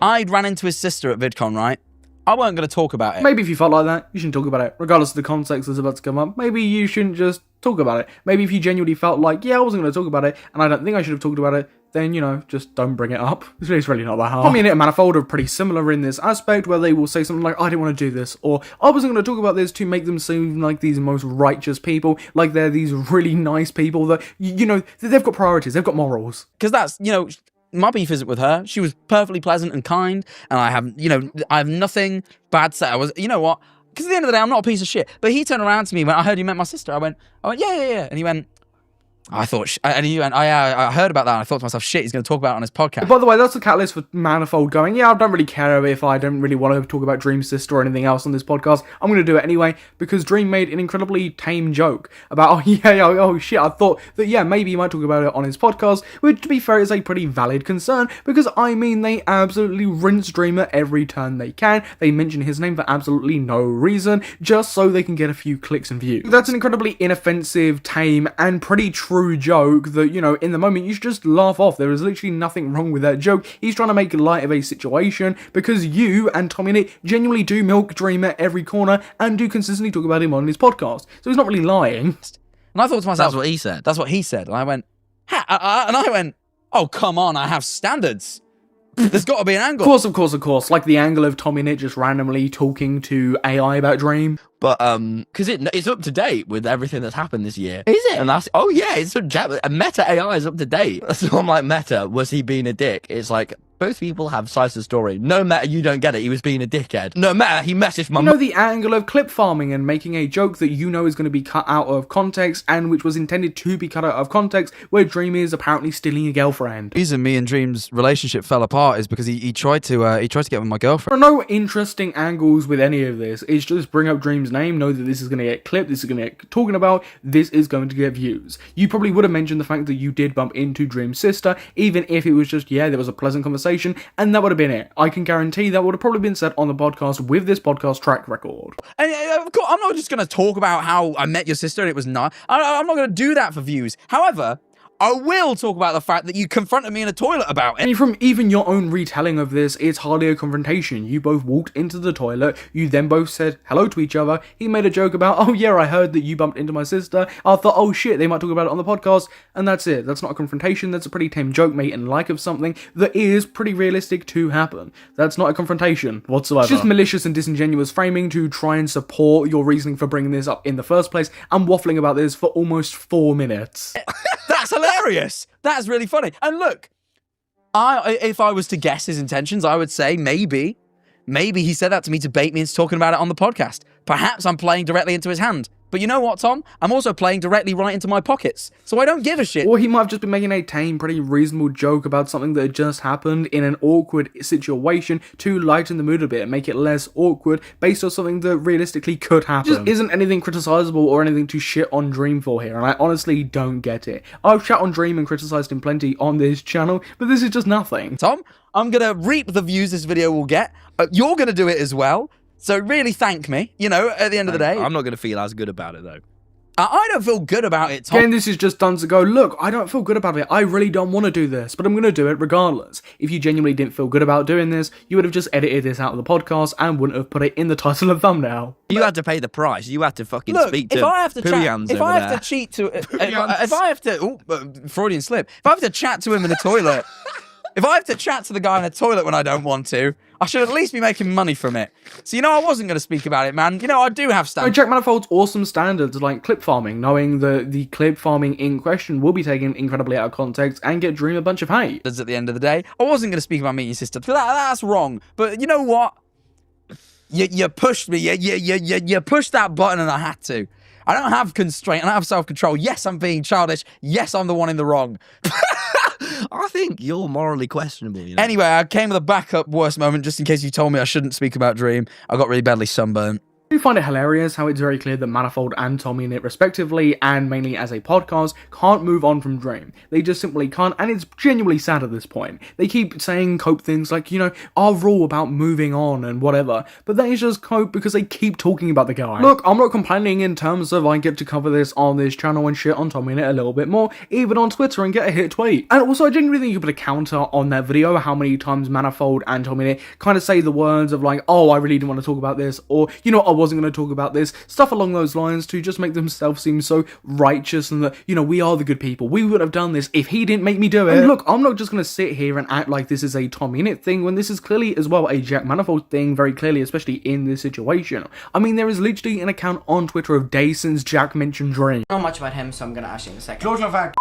ran into his sister at VidCon, right? I weren't going to talk about it. Maybe if you felt like that, you shouldn't talk about it. Regardless of the context that's about to come up, maybe you shouldn't just talk about it. Maybe if you genuinely felt like, yeah, I wasn't going to talk about it, and I don't think I should have talked about it, then, you know, just don't bring it up. It's really not that hard. TommyInnit and Manifold are pretty similar in this aspect, where they will say something like, I didn't want to do this, or I wasn't going to talk about this to make them seem like these most righteous people, like they're these really nice people that, you know, they've got priorities, they've got morals. Because that's, you know, my beef isn't with her. She was perfectly pleasant and kind, and I have nothing bad to say. You know what? Because at the end of the day, I'm not a piece of shit. But he turned around to me when I heard you met my sister. I went, yeah. And he went, I thought, and he went, I heard about that, and I thought to myself, shit, he's going to talk about it on his podcast. By the way, that's the catalyst for Manifold going, yeah, I don't really care if I don't really want to talk about Dream's sister or anything else on this podcast. I'm going to do it anyway, because Dream made an incredibly tame joke about, oh shit, I thought that, yeah, maybe he might talk about it on his podcast, which, to be fair, is a pretty valid concern, because, I mean, they absolutely rinse Dream at every turn they can. They mention his name for absolutely no reason, just so they can get a few clicks and views. That's an incredibly inoffensive, tame, and pretty true joke that, you know, in the moment you should just laugh off. There is literally nothing wrong with that joke. He's trying to make light of a situation because you and TommyInnit genuinely do milk Dream at every corner and do consistently talk about him on his podcast. So he's not really lying. And I thought to myself, that's what he said. That's what he said. And I went, oh, come on, I have standards. There's got to be an angle. Of course. Like the angle of TommyInnit just randomly talking to AI about Dream. But, because it's up to date with everything that's happened this year. Is it? And that's, oh yeah, it's Meta AI is up to date. So I'm like, Meta, was he being a dick? It's like, both people have sides of the story. No Meta, you don't get it. He was being a dickhead. No Meta, he messaged my mum. The angle of clip farming and making a joke that you know is going to be cut out of context and which was intended to be cut out of context, where Dream is apparently stealing a girlfriend. The reason me and Dream's relationship fell apart is because he tried to get with my girlfriend. There are no interesting angles with any of this. It's just bring up Dream's name, know that this is going to get clipped, this is going to get talking about, this is going to get views. You probably would have mentioned the fact that you did bump into Dream's sister, even if it was just, yeah, there was a pleasant conversation, and that would have been it. I can guarantee that would have probably been said on the podcast with this podcast track record. And of course, I'm not just going to talk about how I met your sister and it was not. I'm not going to do that for views. However, I will talk about the fact that you confronted me in a toilet about it. And from even your own retelling of this, it's hardly a confrontation. You both walked into the toilet, you then both said hello to each other. He made a joke about, oh yeah, I heard that you bumped into my sister. I thought, oh shit, they might talk about it on the podcast, and that's it. That's not a confrontation, that's a pretty tame joke made in like of something that is pretty realistic to happen. That's not a confrontation whatsoever. It's just malicious and disingenuous framing to try and support your reasoning for bringing this up in the first place. I'm waffling about this for almost 4 minutes. That's hilarious. That's really funny. And look, if I was to guess his intentions, I would say maybe he said that to me to bait me into talking about it on the podcast. Perhaps I'm playing directly into his hand. But you know what, Tom? I'm also playing directly right into my pockets, so I don't give a shit. Or he might have just been making a tame, pretty reasonable joke about something that had just happened in an awkward situation to lighten the mood a bit and make it less awkward based on something that realistically could happen. It just isn't anything criticizable or anything to shit on Dream for here, and I honestly don't get it. I've shat on Dream and criticized him plenty on this channel, but this is just nothing. Tom, I'm gonna reap the views this video will get. You're gonna do it as well. So really thank me, you know, at the end of the day. I'm not going to feel as good about it, though. I don't feel good about it, Tom. Again, this is just done to go, look, I don't feel good about it. I really don't want to do this, but I'm going to do it regardless. If you genuinely didn't feel good about doing this, you would have just edited this out of the podcast and wouldn't have put it in the title and thumbnail. You had to pay the price. You had to fucking speak to if I have to Pooyans chat, if I have to cheat to, if I have to, Freudian slip. If I have to chat to him in the toilet, if I have to chat to the guy in the toilet when I don't want to, I should at least be making money from it. So, you know, I wasn't going to speak about it, man. You know, I do have standards. Jack Manifold's awesome standards like clip farming, knowing that the clip farming in question will be taken incredibly out of context and get Dream a bunch of hate. At the end of the day, I wasn't going to speak about meeting your sister. That's wrong. But you know what? You pushed me. You pushed that button and I had to. I don't have constraint. I don't have self-control. Yes, I'm being childish. Yes, I'm the one in the wrong. I think you're morally questionable, you know? Anyway, I came with a backup worst moment just in case you told me I shouldn't speak about Dream. I got really badly sunburned. I do find it hilarious how it's very clear that Manifold and TommyInnit respectively, and mainly as a podcast, can't move on from Dream. They just simply can't, and it's genuinely sad at this point. They keep saying cope things like, you know, our rule about moving on and whatever, but that is just cope because they keep talking about the guy. Look, I'm not complaining in terms of I get to cover this on this channel and shit on TommyInnit a little bit more, even on Twitter and get a hit tweet. And also, I genuinely think you put a counter on that video how many times Manifold and TommyInnit kind of say the words of like, oh, I really didn't want to talk about this, or, you know, I wasn't going to talk about this, stuff along those lines to just make themselves seem so righteous and that, you know, we are the good people. We wouldn't have done this if he didn't make me do it. And look, I'm not just going to sit here and act like this is a TommyInnit thing when this is clearly as well a Jack Manifold thing, very clearly, especially in this situation. I mean, there is literally an account on Twitter of days since Jack mentioned Dream. Not much about him, so I'm going to ask you in a second. GeorgeNotFound.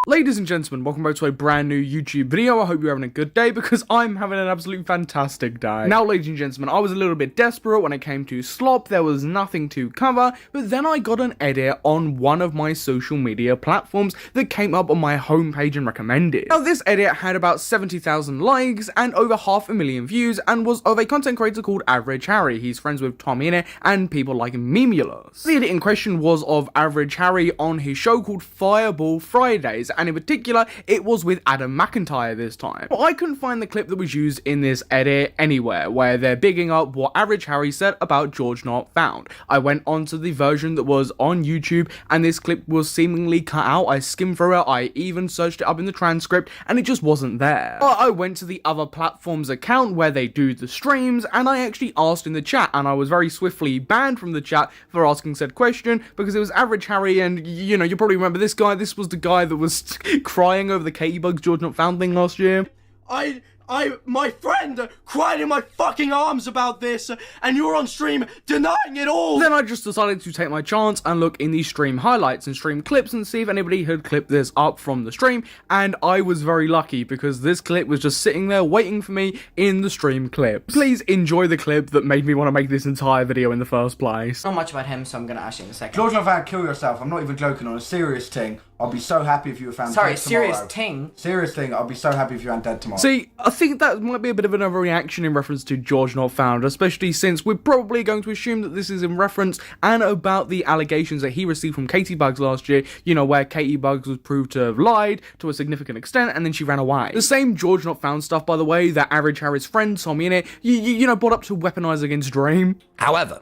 Ladies and gentlemen, welcome back to a brand new YouTube video. I hope you're having a good day because I'm having an absolutely fantastic day. Now, ladies and gentlemen, I was a little bit desperate when it came to slop. There was nothing to cover, but then I got an edit on one of my social media platforms that came up on my homepage and recommended. Now, this edit had about 70,000 likes and over 500,000 views and was of a content creator called Average Harry. He's friends with TommyInnit and people like Memulous. The edit in question was of Average Harry on his show called Fireball Fridays, and in particular, it was with Adam McIntyre this time. But I couldn't find the clip that was used in this edit anywhere, where they're bigging up what Average Harry said about GeorgeNotFound. I went onto the version that was on YouTube, and this clip was seemingly cut out. I skimmed through it, I even searched it up in the transcript, and it just wasn't there. But I went to the other platform's account where they do the streams, and I actually asked in the chat, and I was very swiftly banned from the chat for asking said question, because it was Average Harry, and, you know, you probably remember this guy. This was the guy that was crying over the Katie Bugs GeorgeNotFound thing last year. My friend cried in my fucking arms about this, and you're on stream denying it all. Then I just decided to take my chance and look in the stream highlights and stream clips and see if anybody had clipped this up from the stream, and I was very lucky because this clip was just sitting there waiting for me in the stream clips. Please enjoy the clip that made me want to make this entire video in the first place. Not much about him, so I'm going to ask you in a second. GeorgeNotFound, kill yourself. I'm not even joking. On a serious thing, I'll be so happy if you were found Sorry, dead tomorrow. serious ting? Serious thing, I'll be so happy if you were dead tomorrow. See, I think that might be a bit of an overreaction in reference to GeorgeNotFound, especially since we're probably going to assume that this is in reference and about the allegations that he received from Katie Bugs last year, you know, where Katie Bugs was proved to have lied to a significant extent and then she ran away. The same GeorgeNotFound stuff, by the way, that Average Harry's friend, TommyInnit, you know, brought up to weaponize against Dream. However,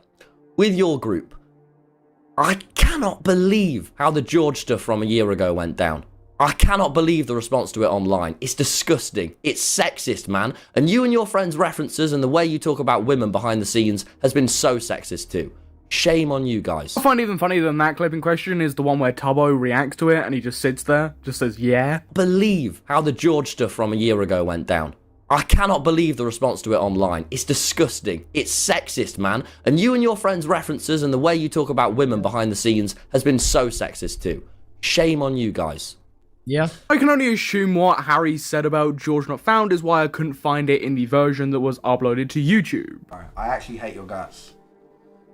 with your group, I cannot believe how the George stuff from a year ago went down. I cannot believe the response to it online. It's disgusting. It's sexist, man. And you and your friends' references and the way you talk about women behind the scenes has been so sexist too. Shame on you guys. I find even funnier than that clip in question is the one where Tubbo reacts to it and he just sits there, just says, yeah. Believe how the George stuff from a year ago went down. I cannot believe the response to it online. It's disgusting. It's sexist, man. And you and your friends' references and the way you talk about women behind the scenes has been so sexist too. Shame on you guys. Yeah. I can only assume what Harry said about GeorgeNotFound is why I couldn't find it in the version that was uploaded to YouTube. I actually hate your guts.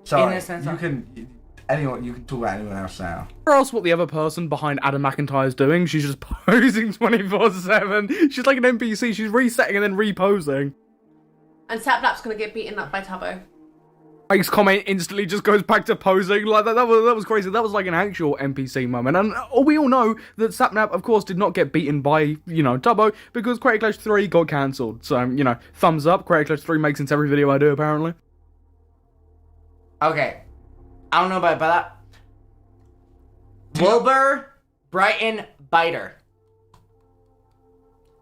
So In a sense, you can talk about anyone else now. Or else what the other person behind Adam McIntyre is doing, she's just posing 24/7. She's like an NPC, she's resetting and then reposing. And Sapnap's gonna get beaten up by Tubbo. Mike's comment instantly just goes back to posing. Like that was crazy. That was like an actual NPC moment. And we all know that Sapnap, of course, did not get beaten by, Tubbo because Creator Clash 3 got cancelled. So, thumbs up. Creator Clash 3 makes sense every video I do, apparently. Okay. I don't know about that. Wilbur, Brighton, Biter.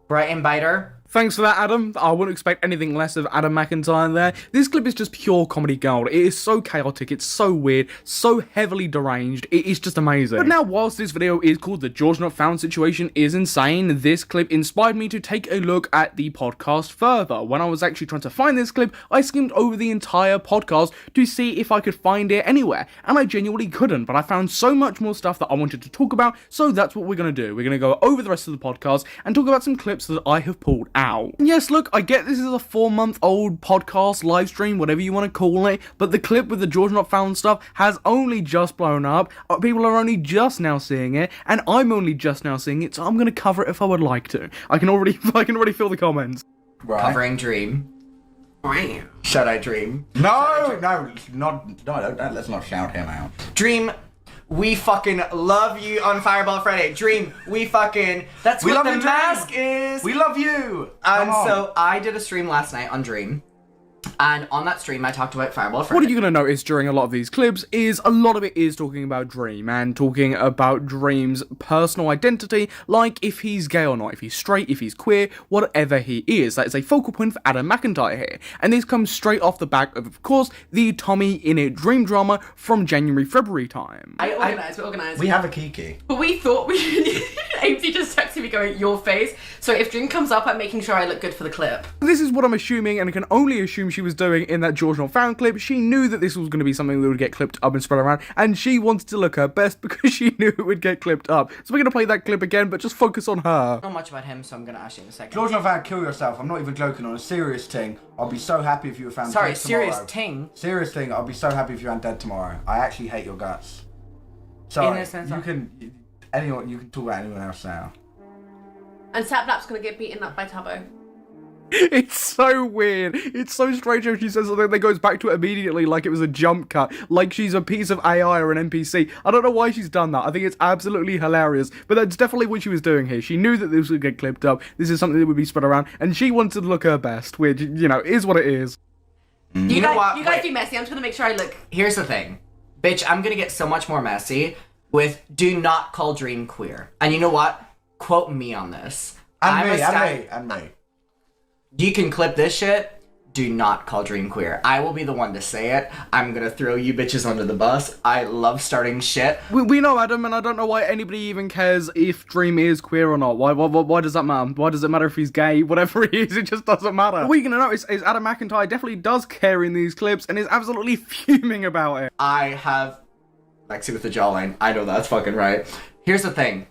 Brighton, Biter. Thanks for that, Adam. I wouldn't expect anything less of Adam McIntyre there. This clip is just pure comedy gold. It is so chaotic, it's so weird, so heavily deranged, it is just amazing. But now, whilst this video is called The GeorgeNotFound Situation is Insane, this clip inspired me to take a look at the podcast further. When I was actually trying to find this clip, I skimmed over the entire podcast to see if I could find it anywhere, and I genuinely couldn't, but I found so much more stuff that I wanted to talk about, so that's what we're going to do. We're going to go over the rest of the podcast and talk about some clips that I have pulled out. Yes, look, I get this is a 4-month-old podcast, live stream, whatever you want to call it, but the clip with the GeorgeNotFound stuff has only just blown up. People are only just now seeing it, and I'm only just now seeing it, so I'm going to cover it if I would like to. I can already feel the comments. Right. Covering Dream. Should I Dream? No, let's not shout him out. Dream, we fucking love you on Fireball Friday. Dream, we fucking... That's We what love the you, mask Dream. is! We love you! And Come on. so I did a stream last night on Dream. And on that stream, I talked about Fireball Friday. What are you going to notice during a lot of these clips is a lot of it is talking about Dream and talking about Dream's personal identity, like if he's gay or not, if he's straight, if he's queer, whatever he is. That is a focal point for Adam McIntyre here. And this comes straight off the back of course, the TommyInnit Dream drama from January, February time. We organised. We have a Kiki. But we thought AMC just texted me going, your face. So if Dream comes up, I'm making sure I look good for the clip. This is what I'm assuming, and I can only assume she was doing in that GeorgeNotFound clip. She knew that this was going to be something that would get clipped up and spread around, and she wanted to look her best because she knew it would get clipped up. So we're going to play that clip again, but just focus on her. Not much about him, so I'm going to ask you in a second. GeorgeNotFound, kill yourself. I'm not even joking. On a serious thing, I'll be so happy if you were found Sorry, dead tomorrow. serious ting? Serious thing, I'll be so happy if you were dead tomorrow. I actually hate your guts. So In a sense, you can talk about anyone else now. And Sapnap's gonna get beaten up by Tubbo. It's so weird. It's so strange how she says something that goes back to it immediately like it was a jump cut, like she's a piece of AI or an NPC. I don't know why she's done that. I think it's absolutely hilarious, but that's definitely what she was doing here. She knew that this would get clipped up. This is something that would be spread around, and she wanted to look her best, which, is what it is. You guys be messy. I'm just gonna make sure I look. Here's the thing. Bitch, I'm gonna get so much more messy with do not call Dream queer. And you know what? Quote me on this. And me. You can clip this shit. Do not call Dream queer. I will be the one to say it. I'm gonna throw you bitches under the bus. I love starting shit. We know Adam, and I don't know why anybody even cares if Dream is queer or not. Why does that matter? Why does it matter if he's gay? Whatever he is, it just doesn't matter. What you're gonna notice is Adam McIntyre definitely does care in these clips and is absolutely fuming about it. I have Lexi with the jawline. I know that's fucking right. Here's the thing.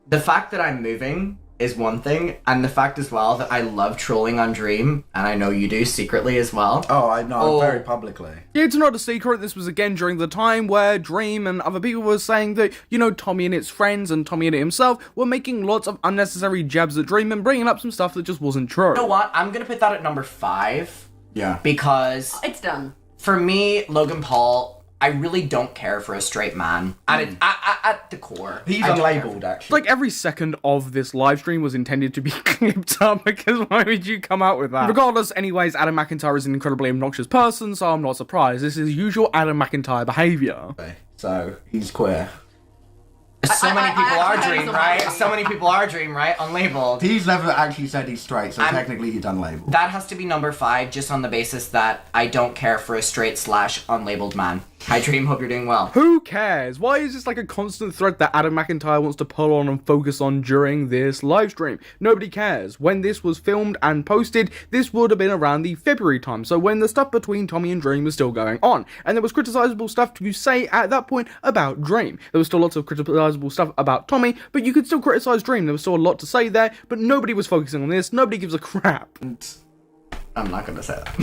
The fact that I'm moving is one thing, and the fact as well that I love trolling on Dream, and I know you do secretly as well. Oh, I know, very publicly. Yeah, it's not a secret. This was again during the time where Dream and other people were saying that, TommyInnit's friends and TommyInnit himself were making lots of unnecessary jabs at Dream and bringing up some stuff that just wasn't true. You know what? I'm gonna put that at number 5. Yeah. Because it's done. For me, Logan Paul, I really don't care for a straight man. At the core. He's unlabeled, actually. Like, every second of this live stream was intended to be clipped up, because why would you come out with that? Regardless, anyways, Adam McIntyre is an incredibly obnoxious person, so I'm not surprised. This is usual Adam McIntyre behaviour. So he's queer. So many people I are actually Dream, heard right? something. So many people are Dream, right? Unlabeled. He's never actually said he's straight, so technically he's unlabeled. That has to be number 5, just on the basis that I don't care for a straight / unlabeled man. Hi Dream, hope you're doing well. Who cares? Why is this like a constant thread that Adam McIntyre wants to pull on and focus on during this live stream? Nobody cares. When this was filmed and posted, this would have been around the February time, so when the stuff between Tommy and Dream was still going on, and there was criticisable stuff to say at that point about Dream. There was still lots of criticisable stuff about Tommy, but you could still criticise Dream. There was still a lot to say there, but nobody was focusing on this. Nobody gives a crap. I'm not going to say that.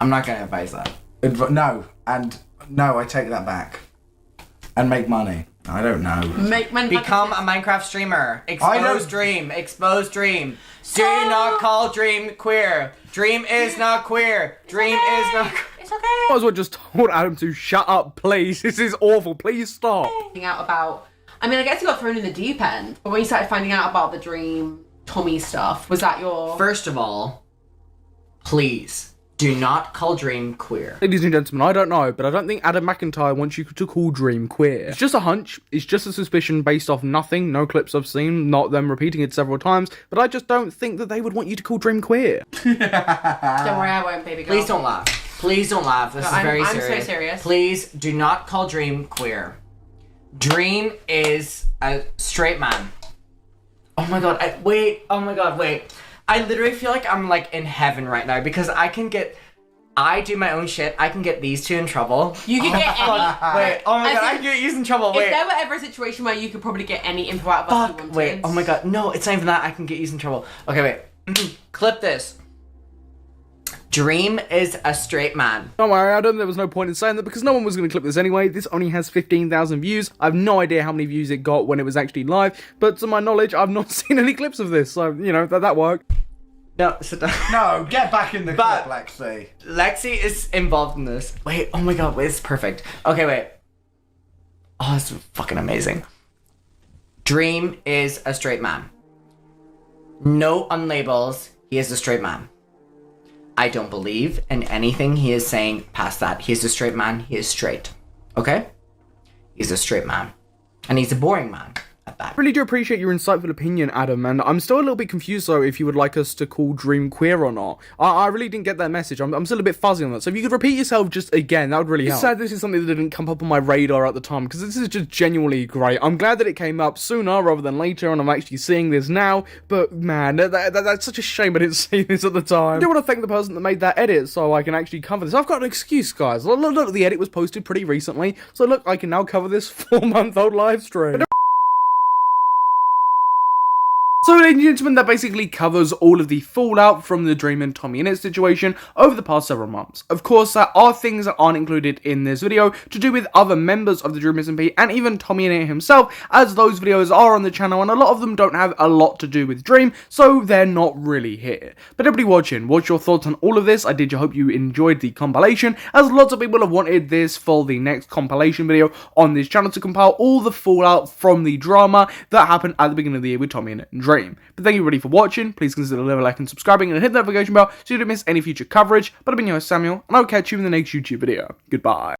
I'm not going to advise that. No, I take that back. And make money. I don't know. Become a Minecraft streamer. Expose Dream. Expose Dream. Do not call Dream queer. Dream is not queer. Dream is not. It's okay. I might as well just told Adam to shut up, please. This is awful. Please stop. Finding out about. I mean, I guess you got thrown in the deep end. But when you started finding out about the Dream Tommy stuff, was that your? First of all, please do not call Dream queer. Ladies and gentlemen, I don't know, but I don't think Adam McIntyre wants you to call Dream queer. It's just a hunch, it's just a suspicion based off nothing, no clips I've seen, not them repeating it several times, but I just don't think that they would want you to call Dream queer. Don't worry, I won't, baby girl. Please don't laugh. Please don't laugh. This is very serious. I'm so serious. Please do not call Dream queer. Dream is a straight man. Oh my god, wait. I literally feel like I'm like in heaven right now because I do my own shit. I can get these two in trouble. You can get any. Wait, oh my god, I can get these in trouble. Wait. If there were ever a situation where you could probably get any info out of us you wanted. Wait, oh my god, no, it's not even that. I can get you in trouble. Okay, wait. Clip this. Dream is a straight man. Don't worry, Adam, there was no point in saying that because no one was going to clip this anyway. This only has 15,000 views. I have no idea how many views it got when it was actually live, but to my knowledge, I've not seen any clips of this, so, you know, that worked. No, sit down. No, get back in the clip, Lexi. Lexi is involved in this. Wait, oh my god, wait, it's perfect. Okay, wait. Oh, this is fucking amazing. Dream is a straight man. No unlabels, he is a straight man. I don't believe in anything he is saying past that. He is a straight man, he is straight. Okay? He's a straight man. And he's a boring man at that. Really do appreciate your insightful opinion, Adam, and I'm still a little bit confused though if you would like us to call Dream queer or not. I really didn't get that message. I'm still a bit fuzzy on that. So if you could repeat yourself just again, that would really help. It's sad this is something that didn't come up on my radar at the time because this is just genuinely great. I'm glad that it came up sooner rather than later and I'm actually seeing this now, but man, that's such a shame I didn't see this at the time. I do want to thank the person that made that edit so I can actually cover this. I've got an excuse, guys. Look, the edit was posted pretty recently, so look, I can now cover this 4-month-old live stream. So, ladies and gentlemen, that basically covers all of the fallout from the Dream and TommyInnit situation over the past several months. Of course, there are things that aren't included in this video to do with other members of the Dream SMP and even TommyInnit himself, as those videos are on the channel and a lot of them don't have a lot to do with Dream, so they're not really here. But everybody watching, what's your thoughts on all of this? I did hope you enjoyed the compilation, as lots of people have wanted this for the next compilation video on this channel to compile all the fallout from the drama that happened at the beginning of the year with TommyInnit and Dream. But thank you everybody for watching. Please consider leaving a like and subscribing and hit the notification bell so you don't miss any future coverage. But I've been your host Samuel, and I'll catch you in the next YouTube video. Goodbye.